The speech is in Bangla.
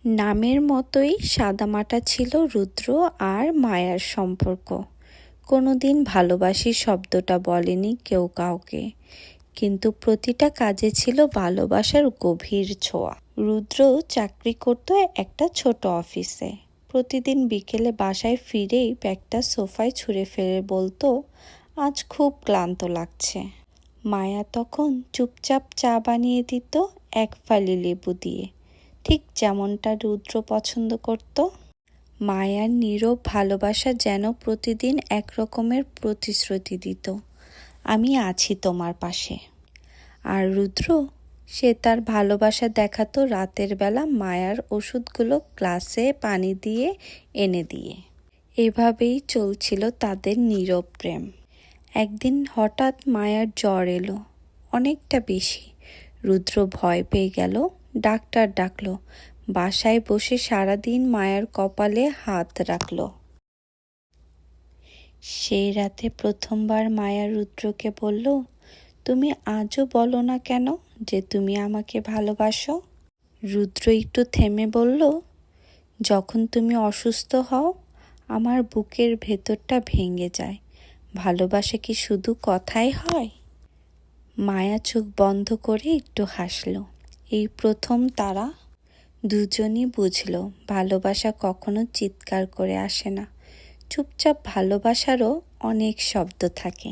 নামের মতোই সাদামাটা ছিল রুদ্র আর মায়ার সম্পর্ক। কোনোদিন ভালোবাসি শব্দটা বলেনি কেউ কাউকে, কিন্তু প্রতিটা কাজে ছিল ভালোবাসার গভীর ছোঁয়া। রুদ্র চাকরি করত একটা ছোট অফিসে। প্রতিদিন বিকেলে বাসায় ফিরেই ব্যাগটা সোফায় ছুঁড়ে ফেলে বলতো, আজ খুব ক্লান্ত লাগছে। মায়া তখন চুপচাপ চা বানিয়ে দিত এক ফালি লেবু দিয়ে, ঠিক যেমনটা রুদ্র পছন্দ করত। মায়ার নীরব ভালোবাসা যেন প্রতিদিন এক রকমের প্রতিশ্রুতি দিত, আমি আছি তোমার পাশে। আর রুদ্র, সে তার ভালোবাসা দেখাতো রাতের বেলা মায়ার ওষুধগুলো গ্লাসে পানি দিয়ে এনে দিয়ে। এভাবেই চলছিল তাদের নীরব প্রেম। একদিন হঠাৎ মায়ার জ্বর এলো, অনেকটা বেশি। রুদ্র ভয় পেয়ে গেল, ডাক্তার ডাকলো। বাসায় বসে সারাদিন মায়ার কপালে হাত রাখলো। সেই রাতে প্রথমবার মায়া রুদ্রকে বলল, তুমি আজও বলো না কেন যে তুমি আমাকে ভালোবাসো? রুদ্র একটু থেমে বলল, যখন তুমি অসুস্থ হও আমার বুকের ভেতরটা ভেঙে যায়। ভালোবাসা কি শুধু কথাই হয়? মায়া চোখ বন্ধ করে একটু হাসল। এই প্রথম তারা দুজনই বুঝল, ভালোবাসা কখনো চিৎকার করে আসে না, চুপচাপ ভালোবাসারও অনেক শব্দ থাকে।